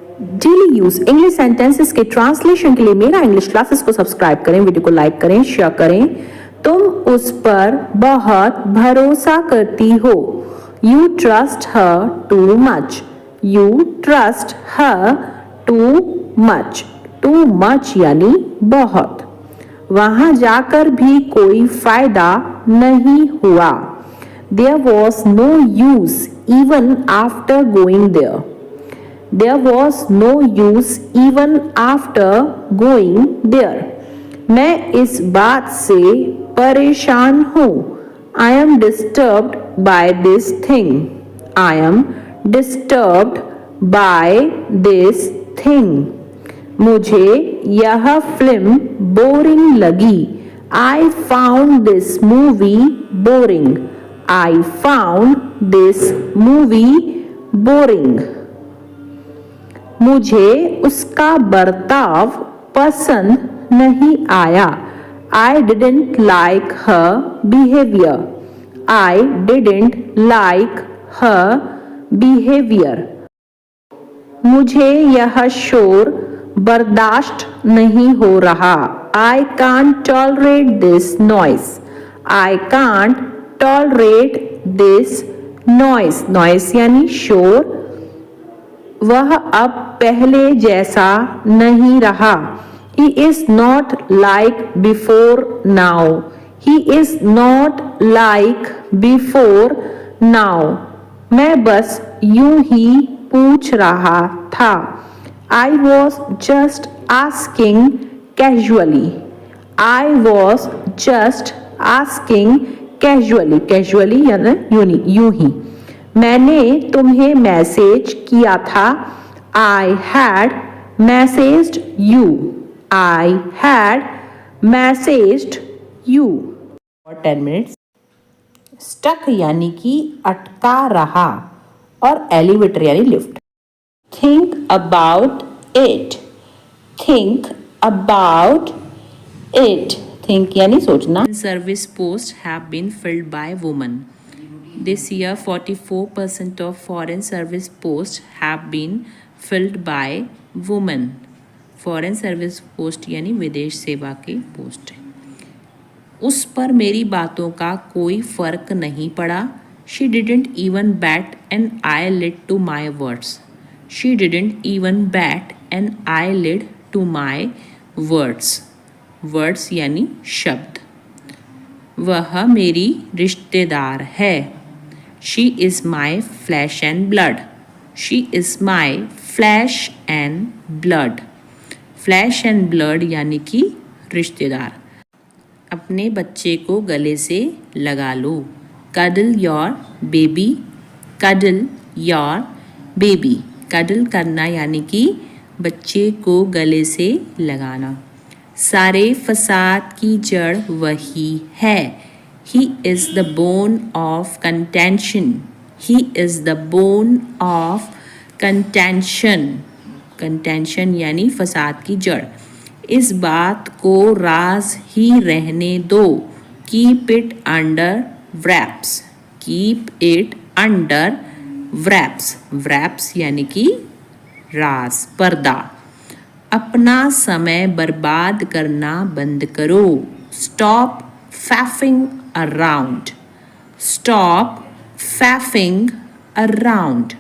Daily use English sentences के translation के लिए मेरा इंग्लिश क्लासेस को सब्सक्राइब करें, वीडियो को लाइक करें, शेयर करें। तुम उस पर बहुत भरोसा करती हो। You trust her too much. You trust her too much. Too much यानी बहुत। वहां जाकर भी कोई फायदा नहीं हुआ। There was no use even after going there. There was no use even after going there. मैं इस बात से परेशान हूँ। I am disturbed by this thing. I am disturbed by this thing. मुझे यह फिल्म बोरिंग लगी। I found this movie boring. I found this movie boring. मुझे उसका बर्ताव पसंद नहीं आया। I didn't like her behavior. I didn't like her behavior. मुझे यह शोर बर्दाश्त नहीं हो रहा। I can't tolerate this noise. I can't tolerate this noise. Noise यानी शोर। वह अब पहले जैसा नहीं रहा। He is not like before now. He is not like before now. मैं बस यूं ही पूछ रहा था। I was just asking casually. I was just asking casually. Casually यानी यूं ही। मैंने तुम्हें मैसेज किया था। I had messaged you. I had messaged you. For 10 minutes. Stuck यानी कि अटका रहा और elevator यानी lift. Think about it. Think about it. Think यानी सोचना। Service posts have been filled by women. This year, 44% of foreign service posts have been filled by women. Foreign service post यानी विदेश सेवा के पोस्ट। उस पर मेरी बातों का कोई फर्क नहीं पड़ा। She didn't even bat an eyelid to my words. She didn't even bat an eyelid to my words. Words यानी शब्द। वह मेरी रिश्तेदार है। She is my flesh and blood. She is my flesh and blood. Flesh and blood यानी कि रिश्तेदार। अपने बच्चे को गले से लगा लो। Cuddle your baby. Cuddle your baby. Cuddle करना यानी कि बच्चे को गले से लगाना। सारे फसाद की जड़ वही है। He is the bone of contention. He is the bone of contention. Contention यानी फसाद की जड़। इस बात को राज ही रहने दो। Keep it under wraps. Keep it under wraps. Wraps यानी कि राज, पर्दा। अपना समय बर्बाद करना बंद करो। Stop faffing around. Stop faffing around.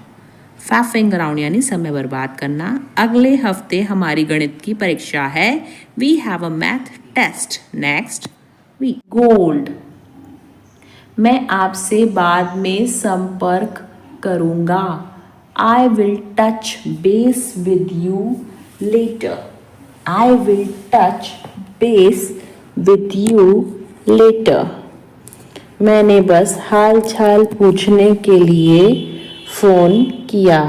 Faffing around यानी समय बर्बाद करना। अगले हफ्ते हमारी गणित की परीक्षा है। We have a math test next week. Gold. मैं आपसे बाद में संपर्क करूँगा। I will touch base with you later. I will touch base with you later. मैंने बस हाल चाल पूछने के लिए फ़ोन किया।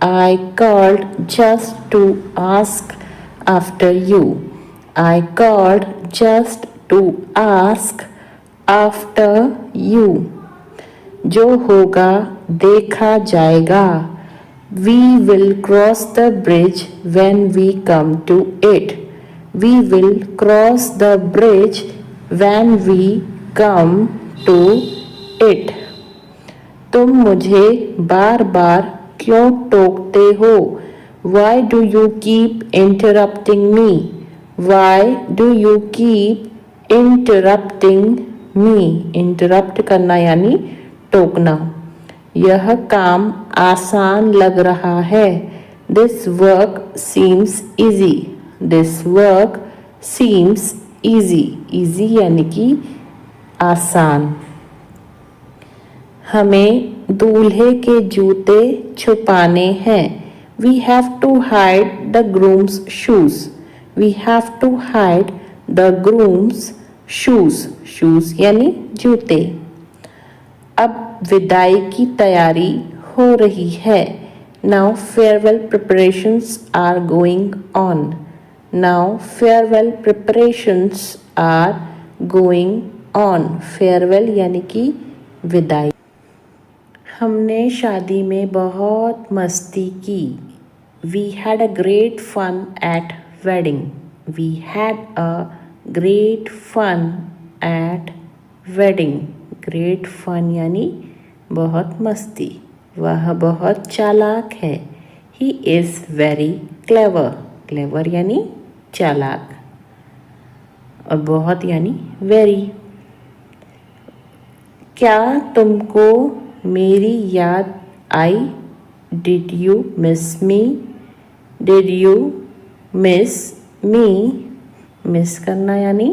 I called just to ask after you. I called just to ask after you. जो होगा देखा जाएगा। We will cross the bridge when we come to it. We will cross the bridge when we come to it. तुम मुझे बार बार क्यों टोकते हो? Why do you keep interrupting me? Why do you keep interrupting me? Interrupt करना यानी टोकना। यह काम आसान लग रहा है। This work seems easy. This work seems easy. Easy यानी कि आसान। हमें दूल्हे के जूते छुपाने हैं। We have to hide the groom's shoes. We have to hide the groom's shoes. Shoes यानी जूते। अब विदाई की तैयारी हो रही है। Now farewell preparations are going on. Now farewell preparations are going on. Farewell यानी कि विदाई। हमने शादी में बहुत मस्ती की। We had a great fun at wedding. We had a great fun at wedding. Great fun यानी बहुत मस्ती। वह बहुत चालाक है। He is very clever. Clever यानी चालाक और बहुत यानी very। क्या तुमको मेरी याद आई? Did you miss me? Did you miss me? Miss करना यानी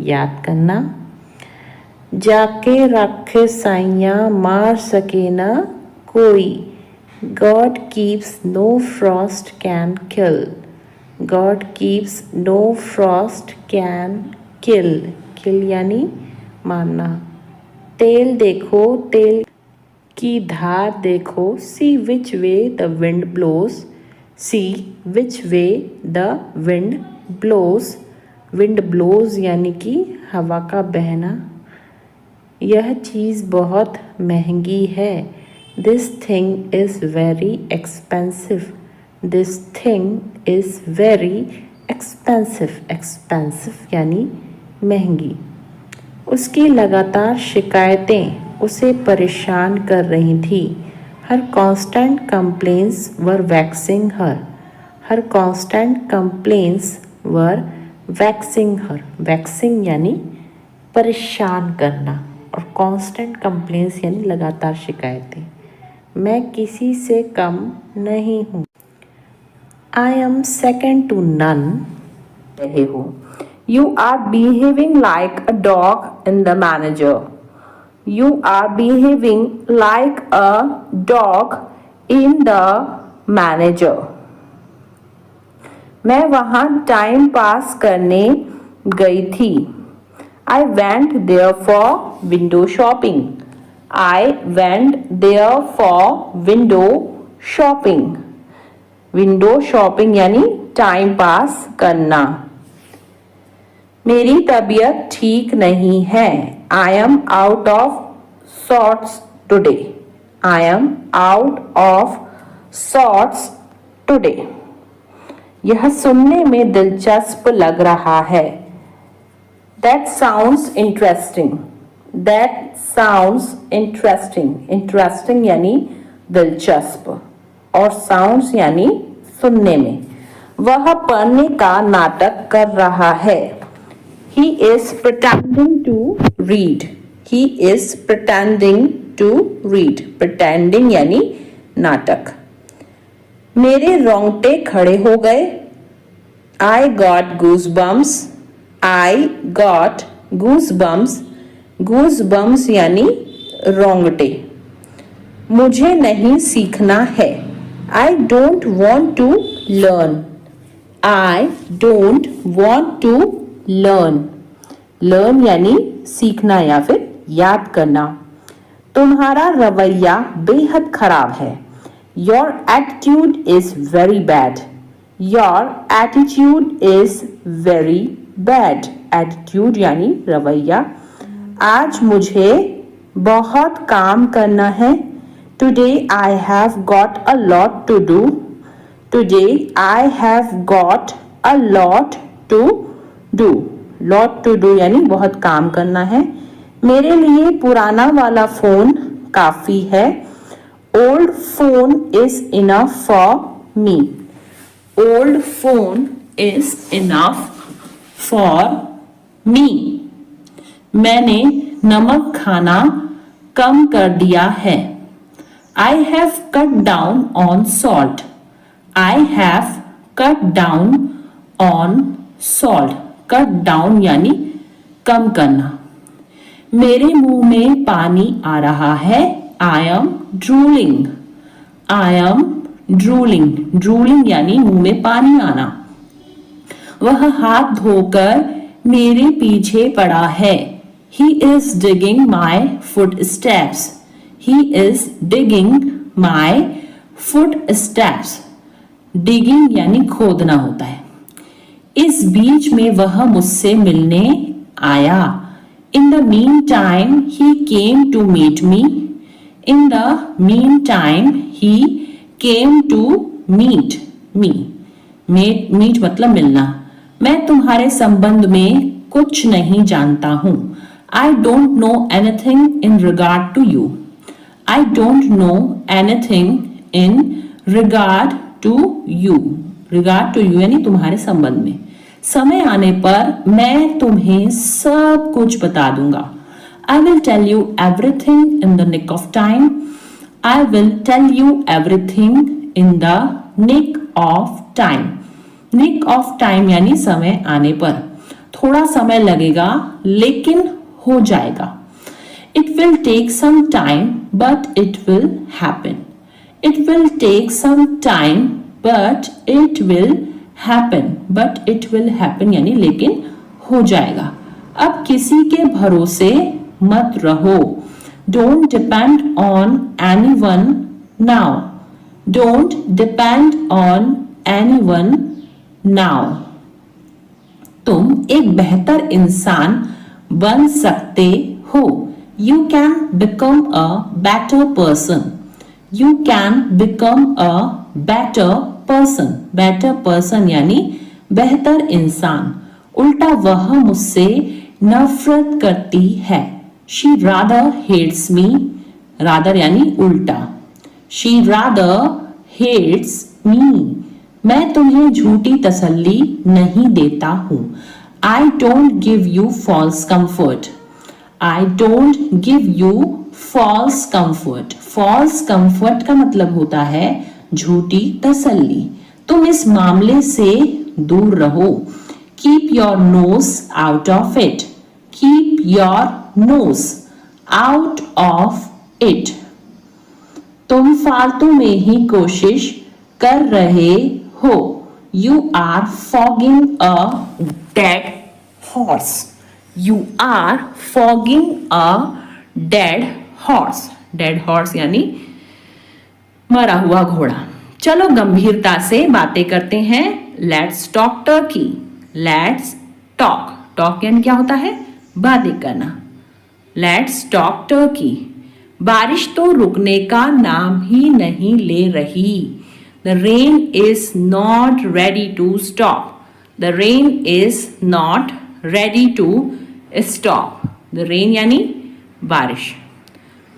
याद करना। जाके रखे साइयाँ मार सके ना कोई। God keeps no frost can kill. God keeps no frost can kill. Kill यानी मारना। तेल देखो तेल की धार देखो। See which way the wind blows. See which way the wind blows. Wind blows यानी कि हवा का बहना। यह चीज़ बहुत महंगी है। This thing is very expensive. This thing is very expensive. Expensive यानी महंगी। उसकी लगातार शिकायतें उसे परेशान कर रही थी। Her constant complaints were vexing her. Her constant complaints were vexing her. Vexing यानी परेशान करना और constant complaints यानी लगातार शिकायतें। मैं किसी से कम नहीं हूँ। I am second to none. रहे हो। You are behaving like a dog in the manager. You are behaving like a dog in the manager. मैं वहाँ टाइम पास करने गई थी। I went there for window shopping. I went there for window shopping. Window shopping यानी time pass करना। मेरी तबीयत ठीक नहीं है। I am out of sorts today. I am out of sorts today. यह सुनने में दिलचस्प लग रहा है। That sounds interesting. That sounds interesting. Interesting यानी दिलचस्प और sounds यानी सुनने में। वह पढ़ने का नाटक कर रहा है। He is pretending to read. He is pretending to read. Pretending यानी नाटक। मेरे रोंगटे खड़े हो गए। I got goosebumps. I got goosebumps. Goosebumps यानी रोंगटे। मुझे नहीं सीखना है। I don't want to learn. I don't want to learn. Learn यानी सीखना या फिर याद करना। तुम्हारा रवैया बेहद खराब है। Your attitude is very bad. Your attitude is very bad. Attitude यानी रवैया। आज मुझे बहुत काम करना है। Today I have got a lot to do. Today I have got a lot to do. Lot to do यानी बहुत काम करना है। मेरे लिए पुराना वाला फ़ोन काफ़ी है। Old phone is enough for me. old phone is enough for me. मैंने नमक खाना कम कर दिया है. I have cut down on salt. I have cut down on salt. Cut down यानी कम करना. मेरे मुंह में पानी आ रहा है. I am drooling. I am drooling. Drooling यानी मुंह में पानी आना. वह हाथ धोकर मेरे पीछे पड़ा है. He is digging my footsteps. He is digging my footsteps. Digging यानी खोदना होता है. इस बीच में वह मुझसे मिलने आया. In the meantime, he came to meet me. In the meantime, he came to meet me. Meet मतलब मिलना. मैं तुम्हारे संबंध में कुछ नहीं जानता हूँ. I don't know anything in regard to you. I don't know anything in regard to you. Regard to you यानी तुम्हारे संबंध में. समय आने पर मैं तुम्हें सब कुछ बता दूंगा. I will tell you everything in the nick of time. I will tell you everything in the nick of time. Nick of time यानी समय आने पर. थोड़ा समय लगेगा लेकिन हो जाएगा. It will take some time but it will happen. It will take some time but it will happen. But it will happen यानी लेकिन हो जाएगा. अब किसी के भरोसे मत रहो. Don't depend on anyone now. Don't depend on anyone now. तुम एक बेहतर इंसान बन सकते हो. You can become a better person. You can become a better person. Better person यानी बेहतर इंसान. उल्टा वह मुझसे नफरत करती है. She rather hates me. Rather यानी उल्टा. She rather hates me. मैं तुम्हें झूठी तसल्ली नहीं देता हूँ. I don't give you false comfort. I don't give you false comfort. False comfort का मतलब होता है झूठी तसल्ली. तुम इस मामले से दूर रहो. Keep your nose out of it. Keep your nose out of it. तुम फालतू में ही कोशिश कर रहे हो. You are fogging a dead horse. You are fogging a dead horse. Dead horse यानी मरा हुआ घोड़ा. चलो गंभीरता से बातें करते हैं. Let's talk turkey. Let's talk. Talk यानी क्या होता है? बातें करना. Let's talk turkey. बारिश तो रुकने का नाम ही नहीं ले रही. The rain is not ready to stop. The rain is not ready to stop. The rain यानी बारिश.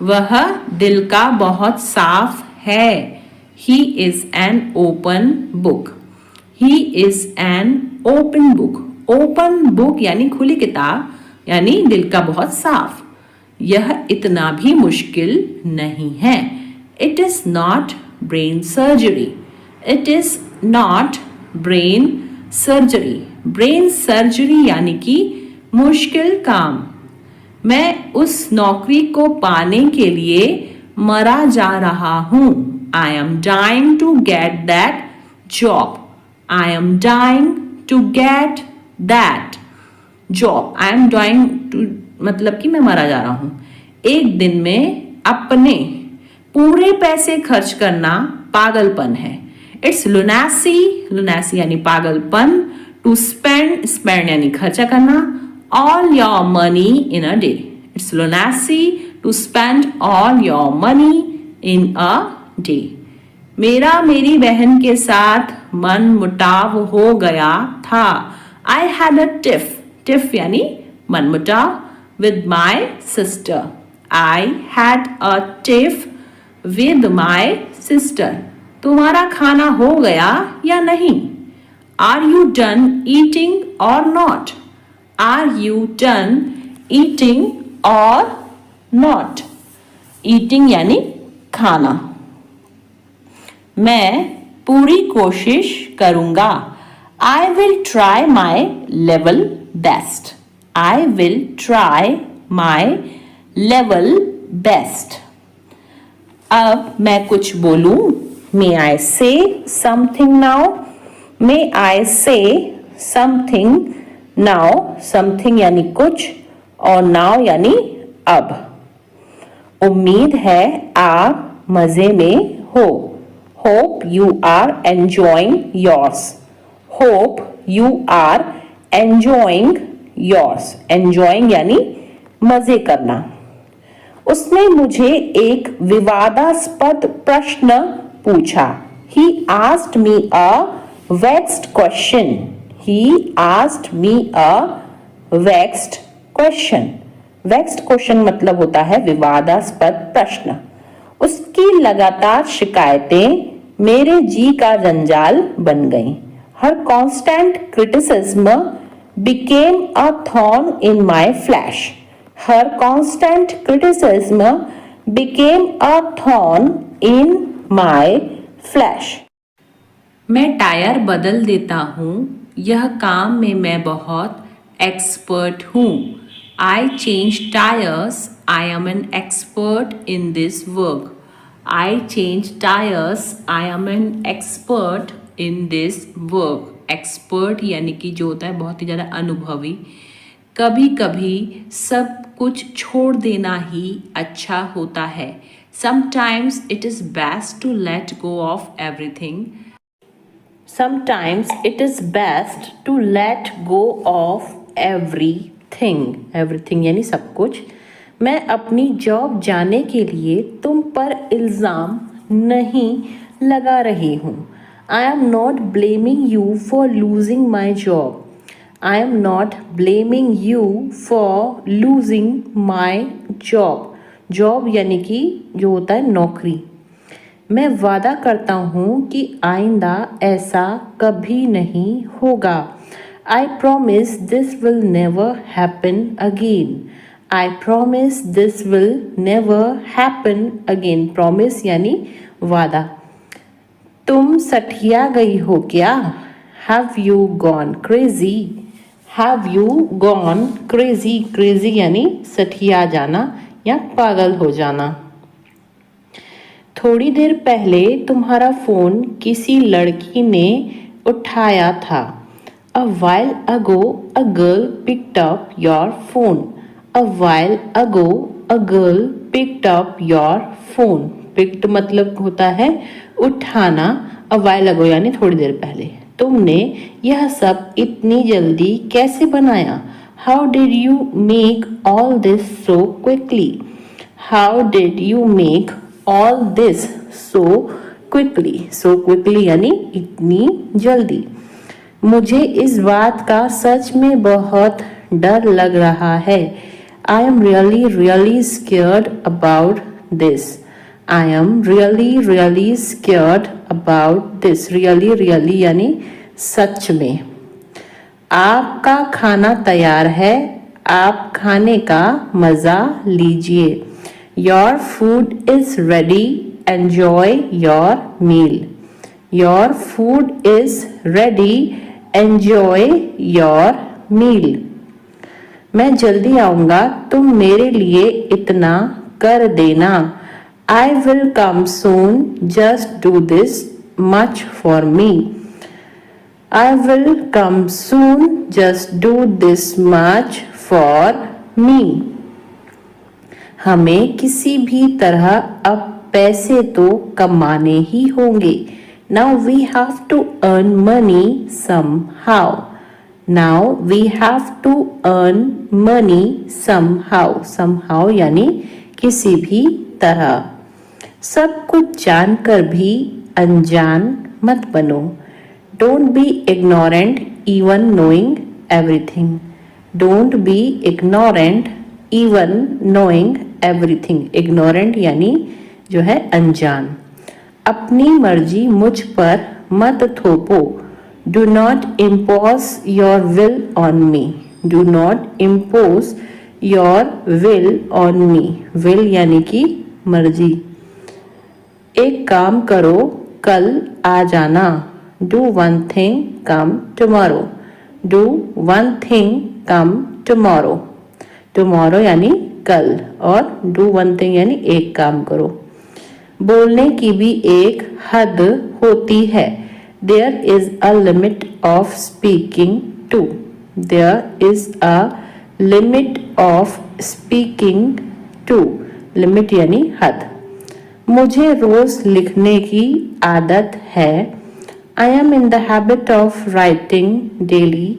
वह दिल का बहुत साफ है. He is an open book. He is an open book. Open book यानी खुली किताब यानी दिल का बहुत साफ. यह इतना भी मुश्किल नहीं है. It is not brain surgery. It is not brain surgery. Brain surgery यानी कि मुश्किल काम. मैं उस नौकरी को पाने के लिए मरा जा रहा हूँ. I am dying to get that job. I am dying to get that job. I am dying to मतलब कि मैं मरा जा रहा हूँ. एक दिन में अपने पूरे पैसे खर्च करना पागलपन है. It's lunacy. Lunacy यानी पागलपन. To spend. Spend यानी खर्चा करना. All your money in a day. It's lunacy to spend all your money in a day. मेरा मेरी बहन के साथ मन मुटाव हो गया था. I had a tiff. Tiff यानी मन मुटाव. With my sister. I had a tiff with my sister. तुम्हारा खाना हो गया या नहीं? Are you done eating or not? Are you done eating or not? Eating यानी खाना. मैं पूरी कोशिश करूंगा. I will try my level best. I will try my level best. अब मैं कुछ बोलूं. May I say something now? May I say something now? Something यानी कुछ और now यानी अब. उम्मीद है आप मजे में हो. Hope you are enjoying yours. Hope you are enjoying yours. Enjoying यानी मजे करना. उसने मुझे एक विवादास्पद प्रश्न पूछा. He asked me a vexed question. He asked me a vexed question. Vexed question मतलब होता है विवादास्पद प्रश्न. उसकी लगातार शिकायतें मेरे जी का जंजाल बन गईं. Her constant criticism became a thorn in my flesh. Her constant criticism became a thorn in my flesh. मैं टायर बदल देता हूँ. यह काम में मैं बहुत एक्सपर्ट हूँ. I change tires. I am an expert in this work. I change tires. I am an expert in this work. Expert यानी कि जो होता है बहुत ही ज़्यादा अनुभवी. कभी कभी सब कुछ छोड़ देना ही अच्छा होता है. Sometimes it is best to let go of everything. Sometimes it is best to let go of everything. Everything यानी सब कुछ. मैं अपनी जॉब जाने के लिए तुम पर इल्ज़ाम नहीं लगा रही हूँ. I am not blaming you for losing my job. I am not blaming you for losing my job. Job यानी कि जो होता है नौकरी. मैं वादा करता हूँ कि आइंदा ऐसा कभी नहीं होगा. I promise this will never happen again. I promise this will never happen again. Promise यानी वादा. तुम सठिया गई हो क्या? Have you gone crazy? Have you gone crazy? Crazy यानी सठिया जाना या पागल हो जाना. थोड़ी देर पहले तुम्हारा फोन किसी लड़की ने उठाया था. A while ago a girl picked up your phone. A while ago a girl picked up your phone. Picked मतलब होता है उठाना. A while ago यानी थोड़ी देर पहले. तुमने यह सब इतनी जल्दी कैसे बनाया? How did you make all this so quickly? How did you make all this so quickly? So quickly यानी इतनी जल्दी. मुझे इस बात का सच में बहुत डर लग रहा है. I am really scared about this. I am really scared about this. Really यानी सच में. आपका खाना तैयार है. आप खाने का मज़ा लीजिए. Your food is ready. Enjoy your meal. Your food is ready. Enjoy your meal. मैं जल्दी आऊँगा. तुम मेरे लिए इतना कर देना. I will come soon. Just do this much for me. I will come soon. Just do this much for me. हमें किसी भी तरह अब पैसे तो कमाने ही होंगे. Now we have to earn money somehow. Now we have to earn money somehow. Somehow यानी किसी भी तरह. सब कुछ जानकर भी अनजान मत बनो. Don't be ignorant even knowing everything. Don't be ignorant even knowing everything. Ignorant यानी जो है अनजान. अपनी मर्जी मुझ पर मत थोपो. Do not impose your will on me, do not impose your will on me, will यानी कि मर्जी। एक काम करो, कल आ जाना, do one thing come tomorrow, do one thing come tomorrow, tomorrow यानी कल और डू वन थिंग यानी एक काम करो। बोलने की भी एक हद होती है, there is a limit of speaking too, there is a limit of speaking too, limit यानी हद। मुझे रोज लिखने की आदत है, I am in the habit of writing daily,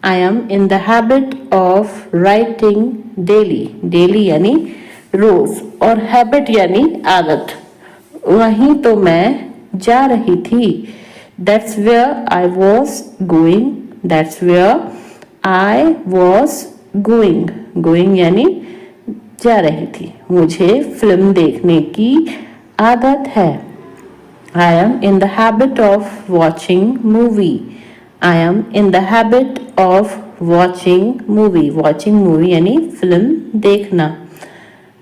I am in the habit of writing daily, daily यानी रोज और हैबिट यानी आदत। वहीं तो मैं जा रही थी, that's where I was going, that's where I was going, going यानी जा रही थी। मुझे फिल्म देखने की आदत है, I am in the habit of watching movie, I am in the habit of watching movie, watching movie यानी फिल्म देखना।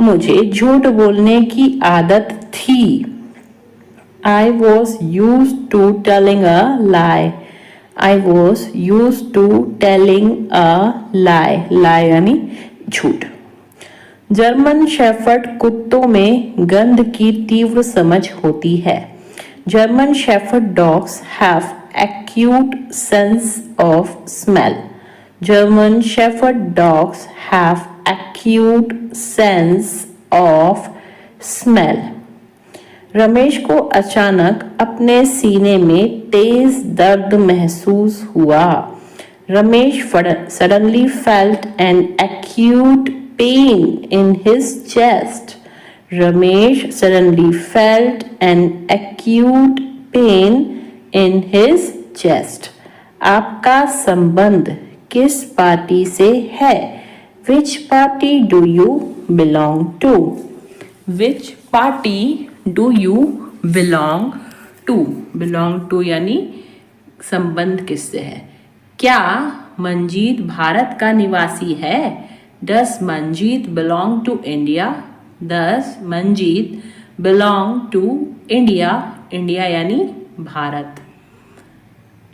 मुझे झूठ बोलने की आदत थी, I was use to telling a lie, I was use to telling a lie, lie यानी झूठ। जर्मन शेफर्ड कुत्तों में गंध की तीव्र समझ होती है, German shepherd dogs have acute sense of smell, German shepherd dogs have acute sense of smell। Ramesh को अचानक अपने सीने में तेज दर्द महसूस हुआ, Ramesh suddenly felt an acute pain in his chest, Ramesh suddenly felt an acute pain in his chest। आपका संबंध किस पार्टी से है, which party do you belong to, which party do you belong to, belong to यानी संबंध किससे है। क्या मंजीत भारत का निवासी है, does Manjeet belong to India, does Manjeet belong to India, India यानी भारत।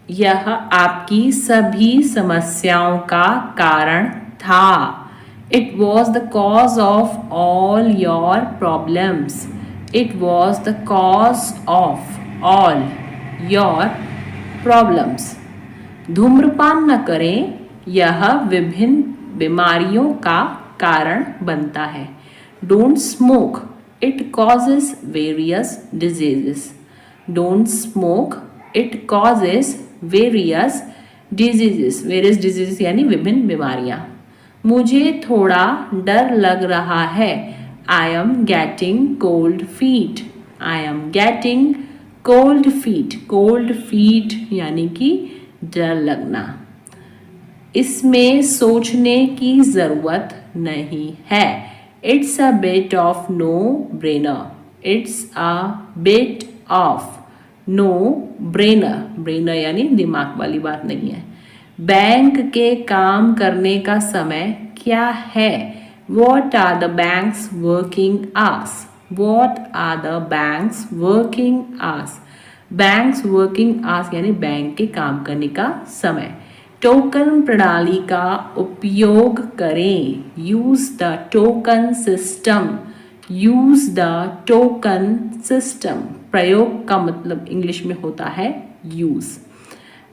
यह आपकी सभी समस्याओं का कारण था, it was the cause of all your problems, it was the cause of all your problems. धूम्रपान न करें, यह विभिन्न बीमारियों का कारण बनता है, don't smoke, it causes various diseases, don't smoke, it causes various diseases, various diseases यानी विभिन्न बीमारियां। मुझे थोड़ा डर लग रहा है, I am getting cold feet, I am getting cold feet, cold feet यानी कि डर लगना। इसमें सोचने की जरूरत नहीं है, it's a bit of no brainer, it's a bit of no brainer, brainer यानी दिमाग वाली बात नहीं है। बैंक के काम करने का समय क्या है, what are the banks working hours, what are the banks working hours, banks working hours यानी बैंक के काम करने का समय। टोकन प्रणाली का उपयोग करें, use the token system, use the token system, प्रयोग का मतलब इंग्लिश में होता है यूज।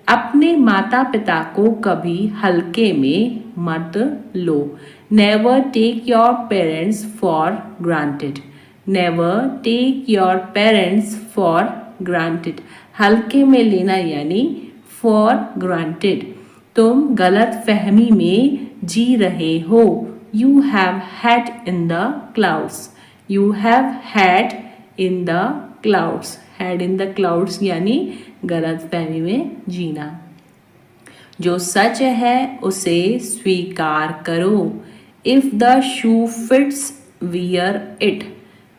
अपने माता पिता को कभी हल्के में मत लो, never take your parents for granted, never take your parents for granted, हल्के में लेना यानी फॉर ग्रांटेड। तुम गलत फहमी में जी रहे हो, you have had in the clouds, you have had in the clouds, had in the clouds यानी गलत फहमी में जीना। जो सच है उसे स्वीकार करो, if the shoe fits wear it,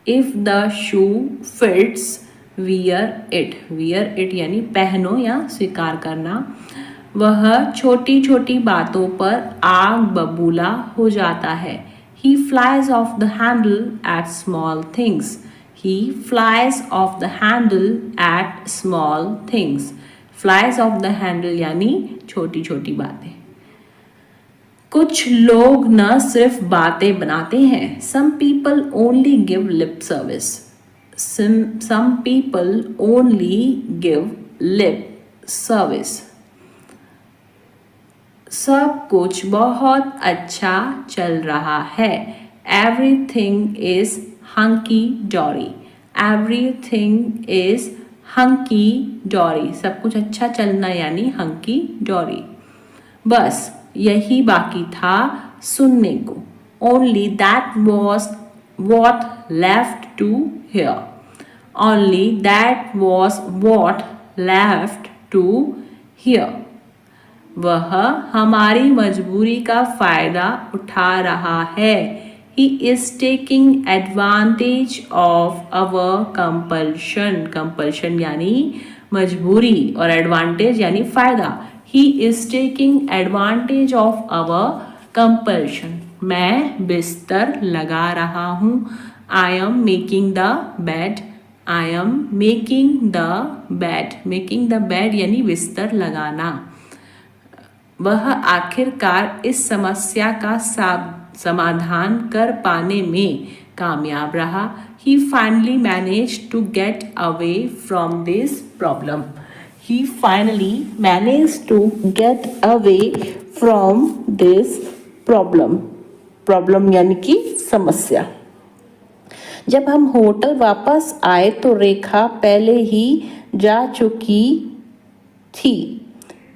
if the shoe fits wear it यानी पहनो या स्वीकार करना। वह छोटी छोटी बातों पर आग बबूला हो जाता है। He flies off the handle at small things. He flies off the handle at small things. Flies off the handle यानी छोटी छोटी बातें। कुछ लोग न सिर्फ बातें बनाते हैं। Some people only give lip service. Some people only give lip service. सब कुछ बहुत अच्छा चल रहा है। Everything is hunky dory. Everything is hunky dory. सब कुछ अच्छा चलना यानी hunky dory. बस यही बाकी था सुनने को। Only that was what left to hear. Only that was what left to hear. वह हमारी मजबूरी का फायदा उठा रहा है। He is taking advantage of our compulsion. Compulsion यानी मजबूरी और advantage यानी फायदा। He is taking advantage of our compulsion. मैं बिस्तर लगा रहा हूँ। I am making the bed. I am making the bed. Making the bed यानी बिस्तर लगाना। वह आखिरकार इस समस्या का समाधान कर पाने में कामयाब रहा। He finally managed to get away from this problem. He finally managed to get away from this problem. Problem यानी कि समस्या। जब हम होटल वापस आए तो रेखा पहले ही जा चुकी थी।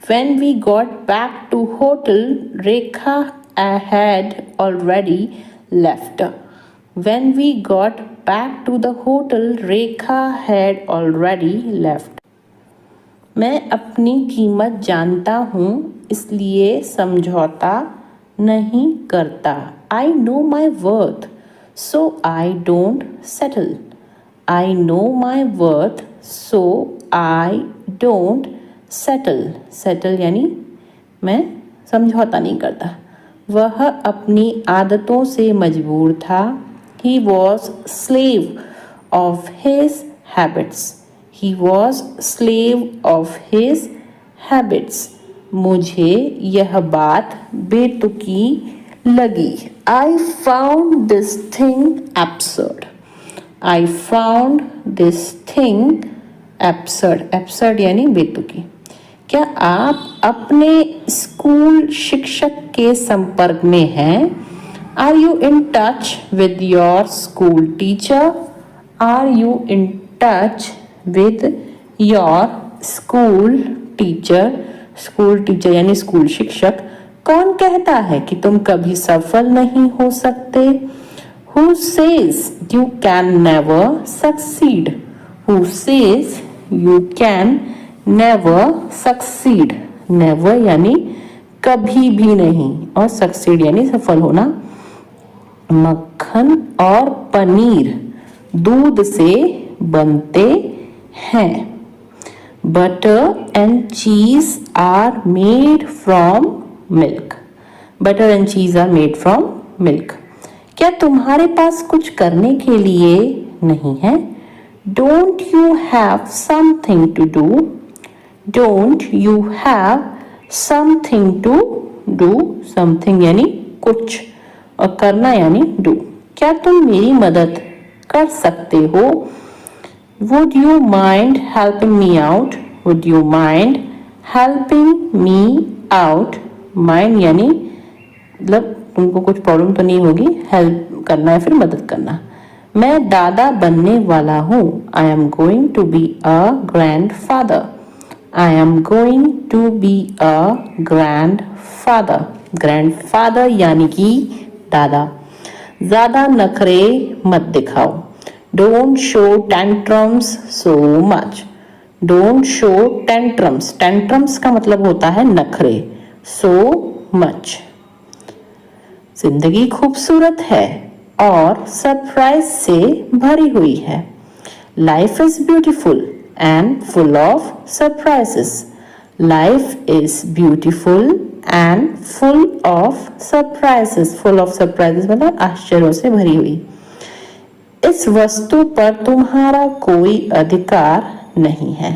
When we got back to hotel, Rekha had already left. When we got back to the hotel, Rekha had already left. मैं अपनी कीमत जानता हूँ इसलिए समझौता नहीं करता। I know my worth, so I don't settle. I know my worth, so I don't settle यानी मैं समझौता नहीं करता। वह अपनी आदतों से मजबूर था। He was slave of his habits. He was slave of his habits. मुझे यह बात बेतुकी लगी। I found this thing absurd. I found this thing absurd. Absurd यानी बेतुकी। क्या आप अपने स्कूल शिक्षक के संपर्क में हैं? Are you in touch with your school teacher? Are you in touch with your school teacher? School teacher यानी स्कूल शिक्षक। कौन कहता है कि तुम कभी सफल नहीं हो सकते? Who says you can never succeed? Who says you can never succeed? Never यानी कभी भी नहीं और succeed यानी सफल होना। मक्खन और पनीर दूध से बनते हैं। Butter and cheese are made from milk. Butter and cheese are made from milk. क्या तुम्हारे पास कुछ करने के लिए नहीं है? Don't you have something to do? Don't you have something to do? Something यानी कुछ और करना यानी do. क्या तुम मेरी मदद कर सकते हो? Would you mind helping me out? Would you mind helping me out? Mind यानी मतलब तुमको कुछ प्रॉब्लम तो नहीं होगी, हेल्प करना है फिर मदद करना। मैं दादा बनने वाला हूँ। I am going to be a grandfather. I am going to be a grandfather. Grandfather यानी कि दादा। ज़्यादा नखरे मत दिखाओ। Don't show tantrums so much. Don't show tantrums. Tantrums का मतलब होता है नखरे। So much. जिंदगी खूबसूरत है और सरप्राइज से भरी हुई है। Life is beautiful and full of surprises. Life is beautiful and full of surprises. Full of surprises मतलब आश्चर्यों से भरी हुई. इस वस्तु पर तुम्हारा कोई अधिकार नहीं है.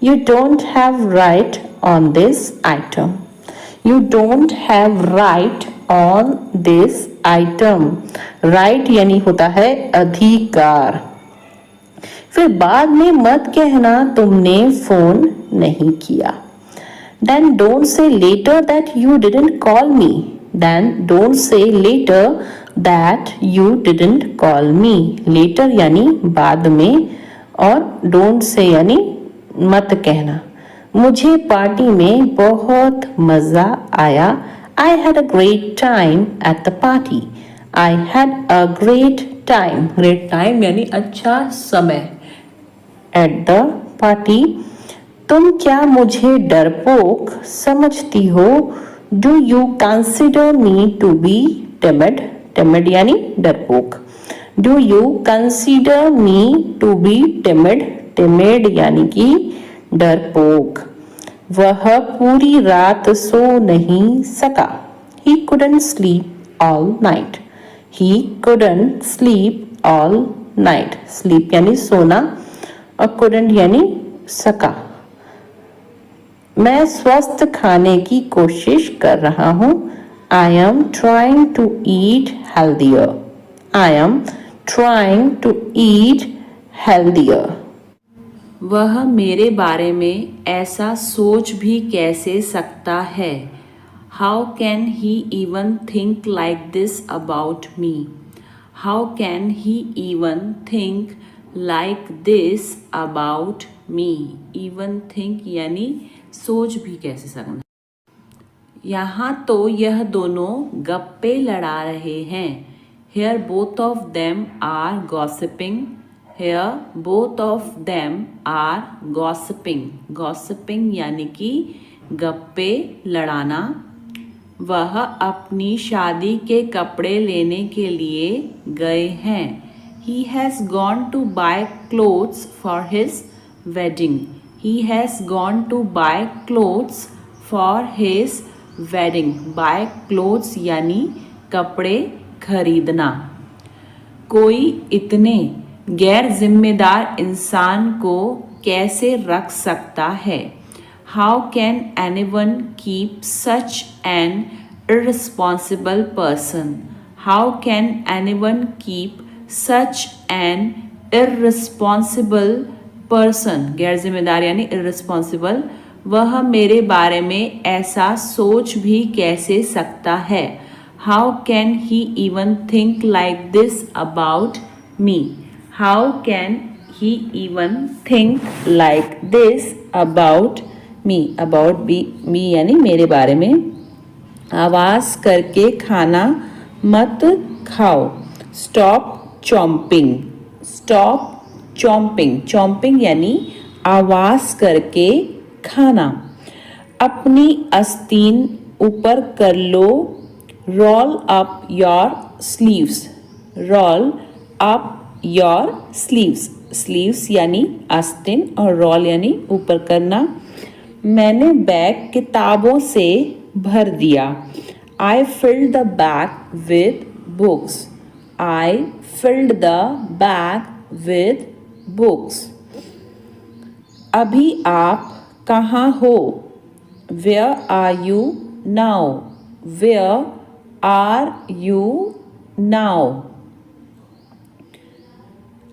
You don't have right on this item. You don't have right on this item. Right यानी होता है अधिकार. फिर बाद में मत कहना तुमने फोन नहीं किया. Then don't say later that you didn't call me. Then don't say later that you didn't call me. Later यानी बाद में और don't say यानी मत कहना. मुझे पार्टी में बहुत मजा आया. I had a great time at the party. I had a great time. Great time यानी अच्छा समय. At the party. तुम क्या मुझे डरपोक समझती हो? Do you consider me to be timid? Timid यानी डरपोक. Do you consider me to be timid? Timid यानी कि डरपोक. वह पूरी रात सो नहीं सका. He couldn't sleep all night. He couldn't sleep all night. Sleep यानी सोना और couldn't यानी सका. मैं स्वस्थ खाने की कोशिश कर रहा हूँ. I am trying to eat healthier. I am trying to eat healthier. वह मेरे बारे में ऐसा सोच भी कैसे सकता है? How can he even think like this about me? How can he even think like this about me? Even think यानी सोच भी कैसे सकना. यहाँ तो यह दोनों गप्पे लड़ा रहे हैं. Here both of them are gossiping. Here both of them are gossiping. Gossiping यानी कि गप्पे लड़ाना. वह अपनी शादी के कपड़े लेने के लिए गए हैं. He has gone to buy clothes for his wedding. He has gone to buy clothes for his wedding. Buy clothes यानी कपड़े खरीदना. कोई इतने गैर जिम्मेदार इंसान को कैसे रख सकता है? How can anyone keep such an irresponsible person? How can anyone keep such an irresponsible person? गैर जिम्मेदार यानी irresponsible. वह मेरे बारे में ऐसा सोच भी कैसे सकता है? How can he even think like this about me? How can he even think like this about me? About me यानी मेरे बारे में. आवाज़ करके खाना मत खाओ. Stop chomping. Stop chomping. Chomping यानी आवाज़ करके खाना. अपनी आस्तीन ऊपर कर लो. Roll up your sleeves. Roll up your sleeves. Sleeves यानी आस्तीन और roll यानी ऊपर करना. मैंने बैग किताबों से भर दिया. I filled the bag with books. I filled the bag with books. अभी आप कहाँ हो? Where are you now? Where are you now?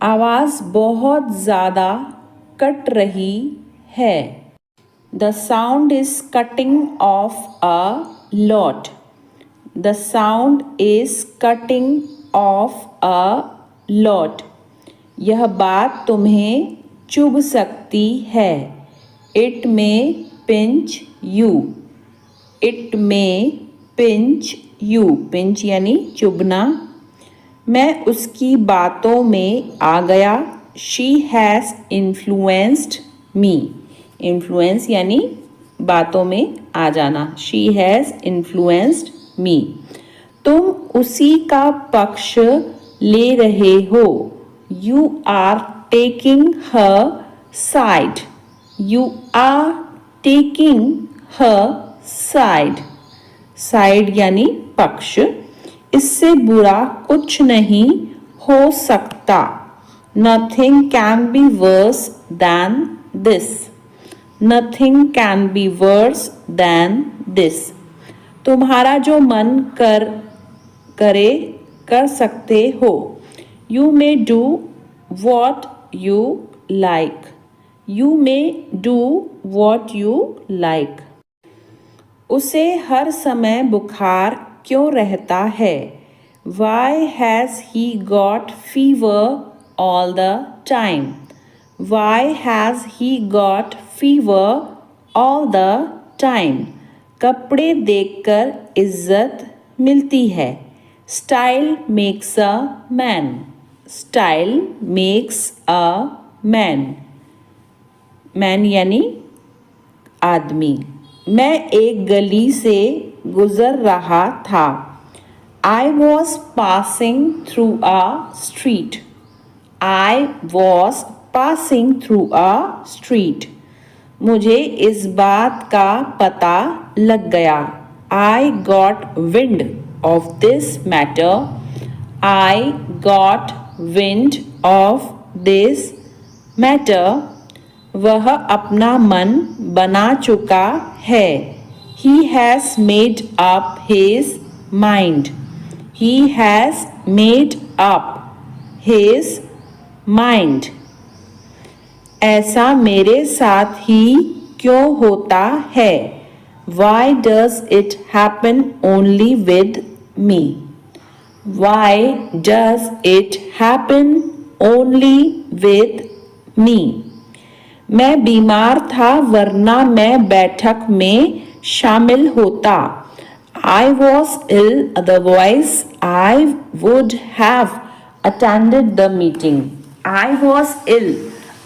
आवाज़ बहुत ज़्यादा कट रही है. The sound is cutting off a lot. The sound is cutting off a lot. यह बात तुम्हें चुभ सकती है. It may pinch you. It may pinch you. Pinch यानी चुभना. मैं उसकी बातों में आ गया. She has influenced me. Influence यानी बातों में आ जाना. She has influenced me. तुम उसी का पक्ष ले रहे हो. You are taking her side. You are taking her side. Side यानी पक्ष. इससे बुरा कुछ नहीं हो सकता. Nothing can be worse than this. Nothing can be worse than this. तुम्हारा जो मन करे कर सकते हो. You may do what you like. You may do what you like. उसे हर समय बुखार क्यों रहता है? Why has he got fever all the time? Why has he got fever all the time? कपड़े देखकर इज्जत मिलती है. Style makes a man. Style makes a man. Man यानी आदमी. मैं एक गली से गुजर रहा था. I was passing through a street. I was passing through a street. मुझे इस बात का पता लग गया. I got wind of this matter. I got wind of this matter. वह अपना मन बना चुका है. He has made up his mind. He has made up his mind. ऐसा मेरे साथ ही क्यों होता है? Why does it happen only with me? Why does it happen only with me? मैं बीमार था वरना मैं बैठक में शामिल होता. I was ill, otherwise I would have attended the meeting. I was ill,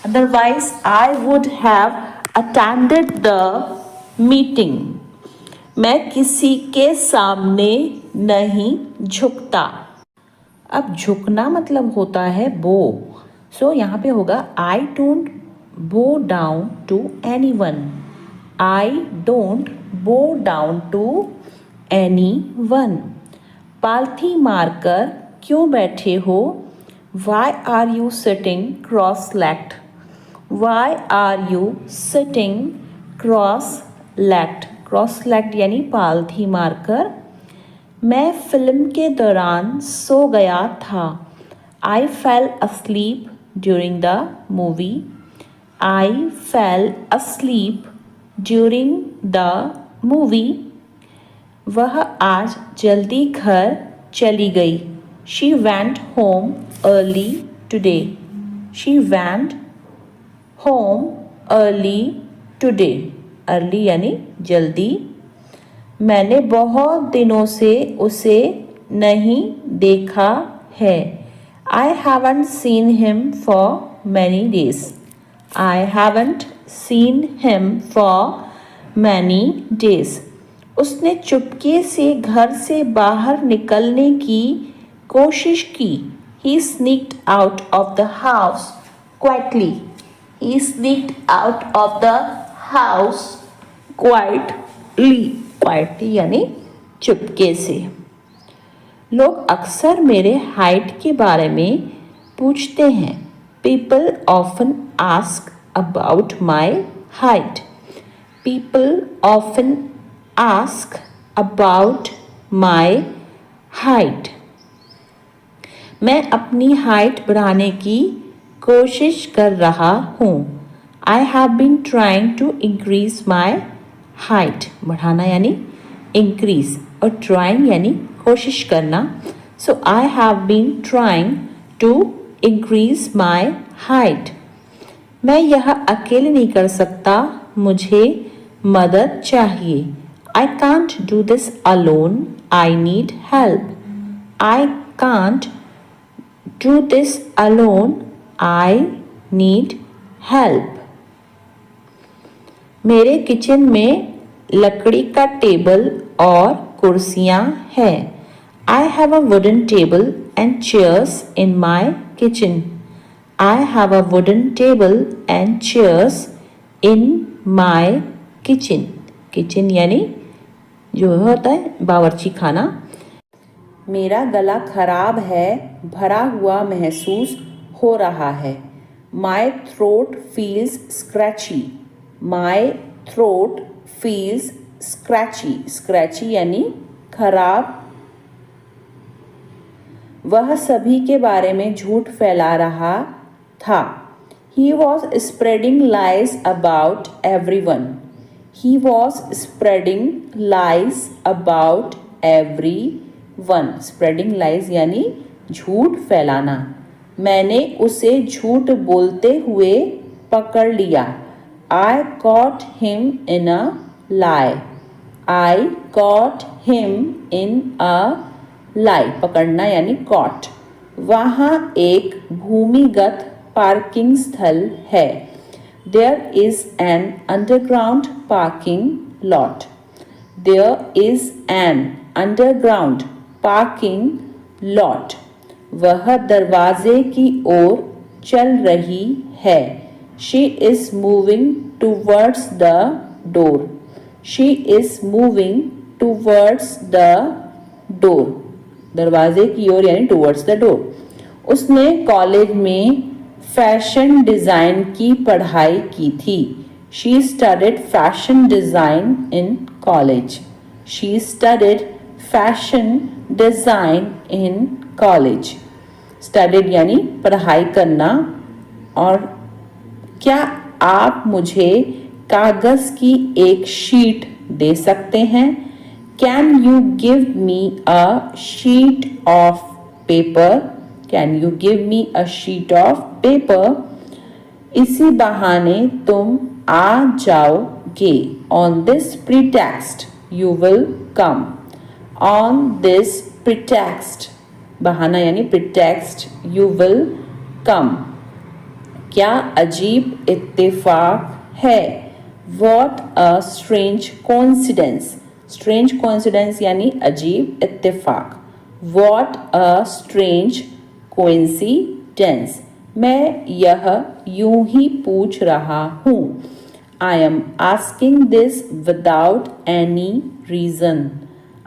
otherwise I would have attended the meeting. मैं किसी के सामने नहीं झुकता. अब झुकना मतलब होता है बो. सो यहाँ पे होगा I don't bow down to anyone. I don't bow down to anyone. पालथी मारकर क्यों बैठे हो? Why are you sitting cross-legged? Why are you sitting cross-legged? Cross-legged यानी पालथी मारकर. मैं फिल्म के दौरान सो गया था. I fell asleep during the movie. I fell asleep during the movie. वह आज जल्दी घर चली गई. She went home early today. She went home early today. Early यानी जल्दी. मैंने बहुत दिनों से उसे नहीं देखा है. I haven't seen him for many days. I haven't seen him for many days. उसने चुपके से घर से बाहर निकलने की कोशिश की. He sneaked out of the house quietly. He sneaked out of the house quietly. Quietly यानी चुपके से. लोग अक्सर मेरे हाइट के बारे में पूछते हैं. People often ask about my height. People often ask about my height. मैं अपनी हाइट बढ़ाने की कोशिश कर रहा हूँ. I have been trying to increase my height. बढ़ाना यानी increase और trying यानी कोशिश करना. So I have been trying to increase my height. मैं यह अकेले नहीं कर सकता. मुझे मदद चाहिए. I can't do this alone. I need help. I can't do this alone. I need help. मेरे किचन में लकड़ी का टेबल और कुर्सियाँ हैं. I have a wooden table and chairs in my kitchen. I have a wooden table and chairs in my kitchen. Kitchen यानी जो होता है बावर्ची खाना. मेरा गला खराब है, भरा हुआ महसूस हो रहा है. My throat feels scratchy. My throat feels scratchy. Scratchy यानी खराब. वह सभी के बारे में झूठ फैला रहा था. He was spreading lies about everyone. He was spreading lies about everyone. Spreading lies यानी झूठ फैलाना. मैंने उसे झूठ बोलते हुए पकड़ लिया. I caught him in a lie. I caught him in a lie. पकड़ना यानी caught. वहाँ एक भूमिगत पार्किंग स्थल है. There is an underground parking lot. There is an underground parking lot. वह दरवाजे की ओर चल रही है. She is moving towards the door. She is moving towards the door. दरवाजे की ओर यानी towards the door. उसने कॉलेज में फैशन डिज़ाइन की पढ़ाई की थी. She studied fashion design in college. She studied fashion design in college. Studied यानी पढ़ाई करना. और क्या आप मुझे कागज़ की एक शीट दे सकते हैं? Can you give me a sheet of paper? Can you give me a sheet of paper? इसी बहाने तुम आ जाओगे. On this pretext you will come. On this pretext बहाना यानी pretext you will come. क्या अजीब इत्तेफाक है. What a strange coincidence. Strange coincidence यानी अजीब इत्तेफाक. What a strange coincidence. मैं यह यूं ही पूछ रहा हूँ. I am asking this without any reason.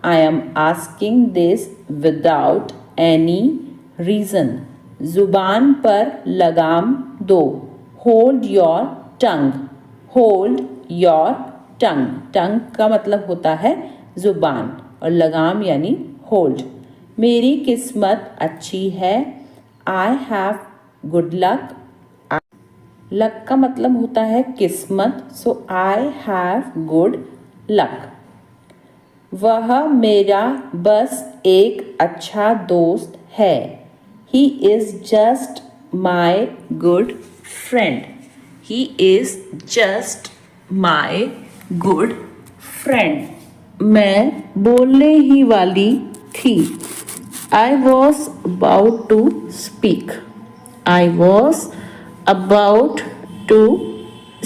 I am asking this without any reason. जुबान पर लगाम दो. Hold your tongue. Hold your tongue. Tongue का मतलब होता है जुबान और लगाम यानी hold. मेरी किस्मत अच्छी है. I have good luck. Luck का मतलब होता है किस्मत. So I have good luck. वह मेरा बस एक अच्छा दोस्त है. He is just my good friend. He is just my good friend. मैं बोलने ही वाली थी. I was about to speak. I was about to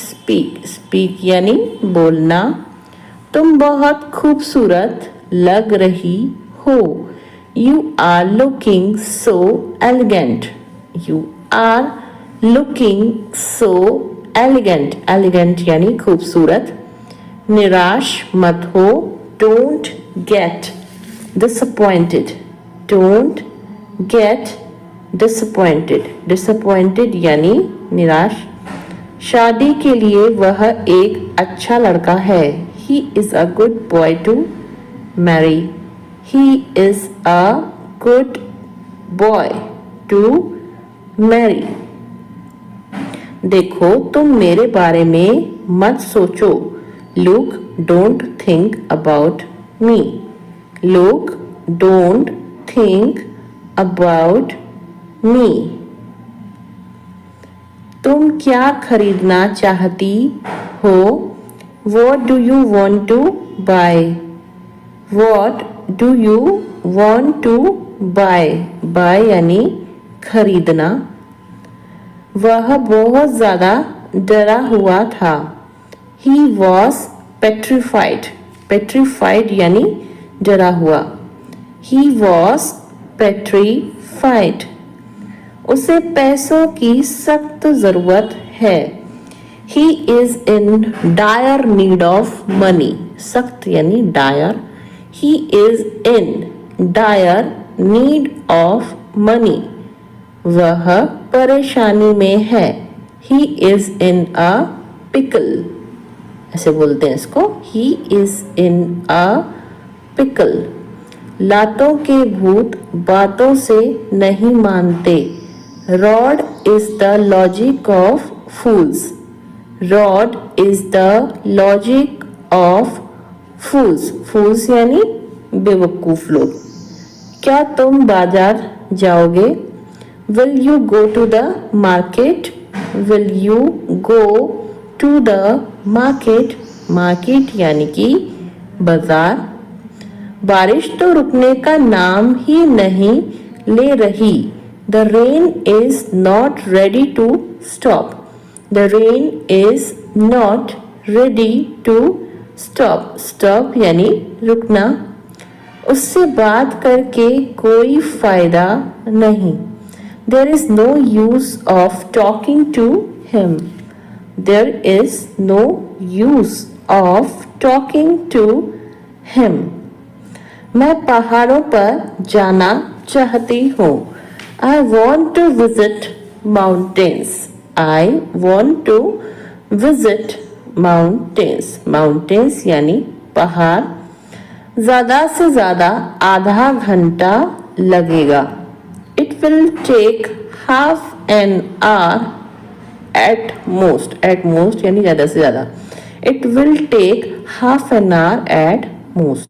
speak. Speak यानी बोलना. तुम बहुत खूबसूरत लग रही हो. You are looking so elegant. You are looking so elegant. Elegant यानी खूबसूरत. निराश मत हो. Don't get disappointed. Don't get disappointed. Disappointed यानी निराश. शादी के लिए वह एक अच्छा लड़का है. He is a good boy to marry. He is a good boy to marry. देखो तुम मेरे बारे में मत सोचो. Look, don't think about me. Look, don't think about me. तुम क्या खरीदना चाहती हो? What do you want to buy? What do you want to buy? Buy यानी खरीदना. वह बहुत ज़्यादा डरा हुआ था. He was petrified. Petrified यानी डरा हुआ. He was petrified. उसे पैसों की सख्त जरूरत है। He is in dire need of money. सख्त यानी dire. He is in dire need of money. वह परेशानी में है। He is in a pickle. ऐसे बोलते हैं इसको। He is in a pickle. लातों के भूत बातों से नहीं मानते। Rod is the logic of fools. Rod is the logic of fools. Fools यानी बेवकूफ लोग। क्या तुम बाजार जाओगे? Will you go to the market? Will you go to the market? Market यानी कि बाजार। बारिश तो रुकने का नाम ही नहीं ले रही। The rain is not ready to stop. The rain is not ready to stop. Stop यानी रुकना। उससे बात करके कोई फायदा नहीं। There is no use of talking to him. There is no use of talking to him. मैं पहाड़ों पर जाना चाहती हूँ। I want to visit mountains. I want to visit mountains. Mountains यानी पहाड़। ज़्यादा से ज़्यादा आधा घंटा लगेगा। It will take half an hour at most. At most यानी ज़्यादा से ज़्यादा। It will take half an hour at most.